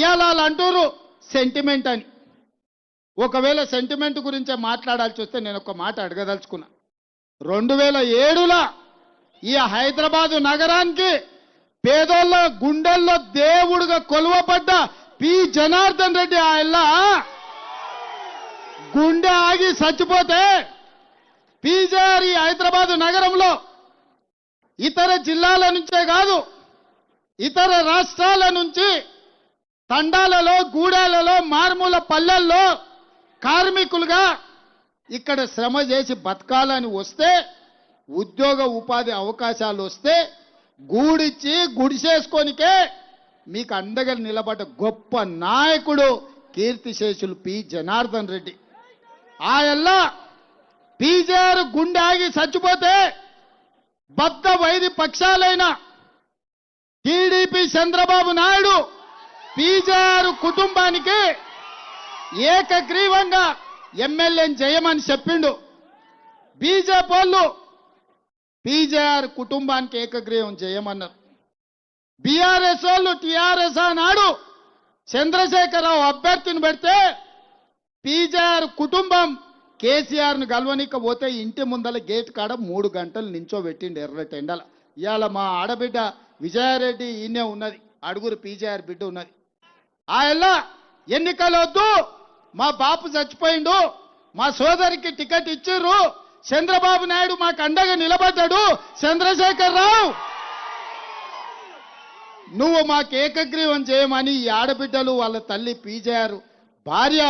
ఇవాళ వాళ్ళు అంటారు సెంటిమెంట్ అని. ఒకవేళ సెంటిమెంట్ గురించే మాట్లాడాల్సి వస్తే నేను ఒక మాట అడగదలుచుకున్నా. 2007లో ఈ హైదరాబాదు నగరానికి పేదోళ్ళ గుండెల్లో దేవుడుగా కొలువపడ్డ పి జనార్దన్ రెడ్డి ఆయన గుండె ఆగి చచ్చిపోతే పీజేఆర్ ఈ హైదరాబాదు నగరంలో ఇతర జిల్లాల నుంచే కాదు ఇతర రాష్ట్రాల నుంచి తండాలలో గూడాలలో మారుమూల పల్లెల్లో కార్మికులుగా ఇక్కడ శ్రమ చేసి బతకాలని వస్తే ఉద్యోగ ఉపాధి అవకాశాలు వస్తే గూడిచ్చి గుడిసేసుకోనికే మీకు అండగా నిలబడ్డ గొప్ప నాయకుడు కీర్తిశేషులు పి జనార్దన్ రెడ్డి. ఆయల్ల పీజేఆర్ గుండె ఆగి చచ్చిపోతే బద్ద వైరి పక్షాలైన టీడీపీ చంద్రబాబు నాయుడు పీజేఆర్ కుటుంబానికి ఏకగ్రీవంగా ఎమ్మెల్యేని చేయమని చెప్పిండు. బీజేపీ వాళ్ళు పీజేఆర్ కుటుంబానికి ఏకగ్రీవం చేయమన్నారు. బీఆర్ఎస్ వాళ్ళు టీఆర్ఎస్ నాడు చంద్రశేఖరరావు అభ్యర్థిని పెడితే పీజేఆర్ కుటుంబం కేసీఆర్ను గెలవనికపోతే ఇంటి ముందల గేట్ కాడ 3 గంటలు నించోబెట్టిండు ఎర్రటెండల. ఇవాళ మా ఆడబిడ్డ విజయారెడ్డి ఈయనే ఉన్నది, అడుగురు పీజేఆర్ బిడ్డ ఉన్నది. ఆయల్లా ఎన్నికలు వద్దు, మా బాపు చచ్చిపోయిండు, మా సోదరికి టికెట్ ఇచ్చిర్రు, చంద్రబాబు నాయుడు మాకు అండగా నిలబడ్డాడు, చంద్రశేఖరరావు నువ్వు మాకు ఏకగ్రీవం చేయమని ఈ ఆడబిడ్డలు వాళ్ళ తల్లి పీజేఆర్ భార్య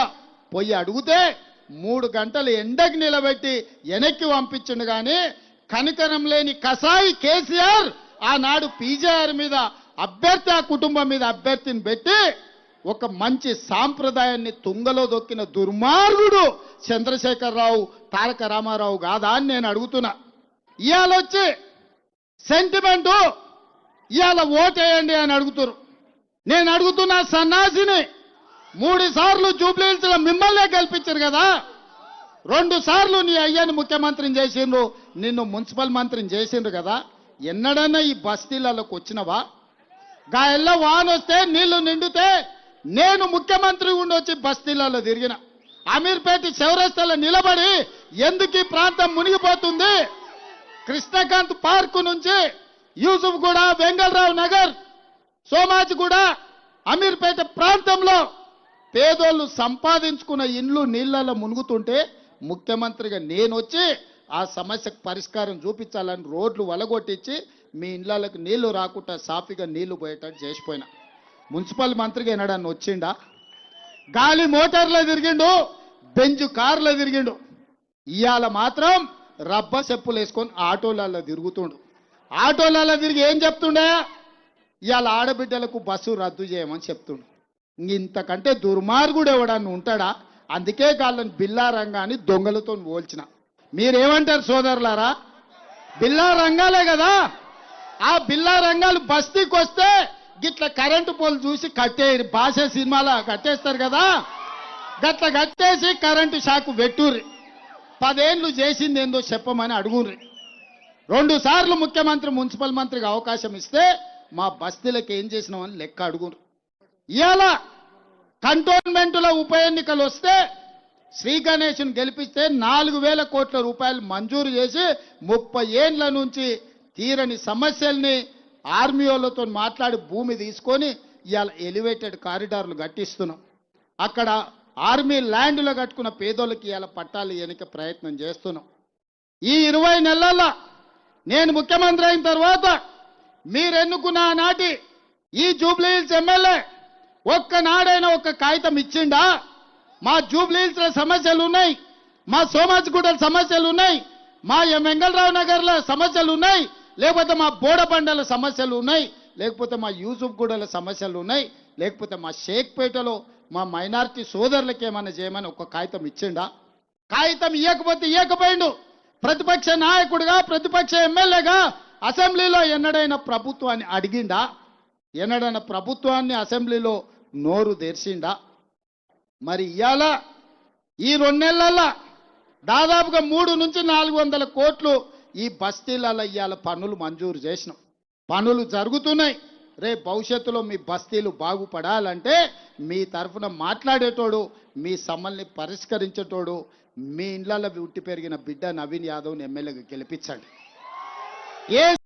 పోయి అడిగితే 3 గంటలు ఎండకు నిలబెట్టి వెనక్కి పంపించిండు. కానీ కనికరం లేని కసాయి కేసీఆర్ ఆనాడు పీజేఆర్ మీద అభ్యర్థి, ఆ కుటుంబం మీద అభ్యర్థిని పెట్టి ఒక మంచి సాంప్రదాయాన్ని తుంగలో దొక్కిన దుర్మార్గుడు చంద్రశేఖరరావు తారక రామారావు కాదా అని నేను అడుగుతున్నా. ఇవాళ వచ్చి సెంటిమెంటు ఇవాళ ఓటేయండి అని అడుగుతున్నారు. నేను అడుగుతున్నా సన్నాసిని, 3 సార్లు జూబ్లీ హిల్స్లో మిమ్మల్నే గెలిపించారు కదా, 2 సార్లు నీ అయ్యాన్ని ముఖ్యమంత్రిని చేసిండ్రు, నిన్ను మున్సిపల్ మంత్రిని చేసిండ్రు కదా, ఎన్నడన్నా ఈ బస్తీలకు వచ్చినవా? గాయల్లో వాన వస్తే నీళ్లు నిండితే నేను ముఖ్యమంత్రి ఉండొచ్చి బస్తీలలో తిరిగిన, అమీర్పేట చౌరస్తాలో నిలబడి ఎందుకు ఈ ప్రాంతం మునిగిపోతుంది, కృష్ణకాంత్ పార్కు నుంచి యూసుఫ్ గూడ, వెంగళరావు నగర్, సోమాజిగూడ, అమీర్పేట ప్రాంతంలో పేదోళ్ళు సంపాదించుకున్న ఇండ్లు నీళ్లలో మునుగుతుంటే ముఖ్యమంత్రిగా నేను వచ్చి ఆ సమస్యకు పరిష్కారం చూపించాలని రోడ్లు వలగొట్టించి మీ ఇళ్లకు నీళ్లు రాకుండా సాఫీగా నీళ్లు పోయేటట్టు చేసిపోయినా. మున్సిపల్ మంత్రిగా ఎన్నడన్నా వచ్చిండా? గాలి మోటార్లో తిరిగిండు, బెంజ్ కార్లో తిరిగిండు. ఇవాళ మాత్రం రబ్బ చెప్పులు వేసుకొని ఆటోలలో తిరుగుతుండు. ఆటోలలో తిరిగి ఏం చెప్తుండే? ఇవాళ ఆడబిడ్డలకు బస్సు రద్దు చేయమని చెప్తుండు. ఇంతకంటే దుర్మార్గుడు ఎవడన్నా ఉంటాడా? అందుకే వాళ్ళని బిల్లా రంగాన్ని దొంగలతో పోల్చిన. మీరేమంటారు సోదరులారా? బిల్లా రంగాలే కదా, ఆ బిల్లా రంగాలు బస్తీకి వస్తే గిట్ల కరెంటు పోలు చూసి కట్టేయరు, భాష సినిమాలో కట్టేస్తారు కదా, గట్ల కట్టేసి కరెంటు షాకు పెట్టుర్రి. 10 ఏళ్ళు చేసింది ఏందో చెప్పమని అడుగుర్రి. 2 సార్లు ముఖ్యమంత్రి మున్సిపల్ మంత్రికి అవకాశం ఇస్తే మా బస్తీలకు ఏం చేసినామని లెక్క అడుగురు. ఇవాళ కంటోన్మెంట్లో ఉప ఎన్నికలు వస్తే శ్రీ గణేష్ను గెలిపిస్తే 4,000 కోట్ల రూపాయలు మంజూరు చేసి 30 ఏళ్ల నుంచి తీరని సమస్యల్ని ఆర్మీ వాళ్ళతో మాట్లాడి భూమి తీసుకొని ఇవాళ ఎలివేటెడ్ కారిడార్లు కట్టిస్తున్నాం. అక్కడ ఆర్మీ ల్యాండ్లో కట్టుకున్న పేదోళ్ళకి ఇవాళ పట్టాలు ఎన్నిక ప్రయత్నం చేస్తున్నాం. ఈ 20 నెలల్లో నేను ముఖ్యమంత్రి అయిన తర్వాత మీరు ఎన్నుకున్న నాటి ఈ జూబ్లీ హిల్స్ ఎమ్మెల్యే ఒక్కనాడైనా ఒక కాగితం ఇచ్చిండా? మా జూబ్లీ హిల్స్లో సమస్యలు ఉన్నాయి, మా సోమాజిగూడ సమస్యలు ఉన్నాయి, మా వెంగళరావు నగర్లో సమస్యలు ఉన్నాయి, లేకపోతే మా బోడబండల సమస్యలు ఉన్నాయి, లేకపోతే మా యూసుఫ్ గూడల సమస్యలు ఉన్నాయి, లేకపోతే మా షేక్పేటలో మా మైనారిటీ సోదరులకు ఏమైనా చేయమని ఒక కాగితం ఇచ్చిండా? కాగితం ఇవ్వకపోతే ఇవ్వకపోయిండు. ప్రతిపక్ష నాయకుడిగా, ప్రతిపక్ష ఎమ్మెల్యేగా అసెంబ్లీలో ఎన్నడైనా ప్రభుత్వాన్ని అడిగిండా? ఎన్నడైనా ప్రభుత్వాన్ని అసెంబ్లీలో నోరు తెరిచిండా? మరి ఇవాళ ఈ 2 నెలల్లో దాదాపుగా 300 నుంచి 400 కోట్లు ఈ బస్తీలలో ఇవాళ పనులు మంజూరు చేసినాం. పనులు జరుగుతున్నాయి. రేపు భవిష్యత్తులో మీ బస్తీలు బాగుపడాలంటే మీ తరఫున మాట్లాడేటోడు, మీ సమస్యల్ని పరిష్కరించేటోడు, మీ ఇండ్లలో ఉట్టి పెరిగిన బిడ్డ నవీన్ యాదవ్ని ఎమ్మెల్యేగా గెలిపించండి. ఏ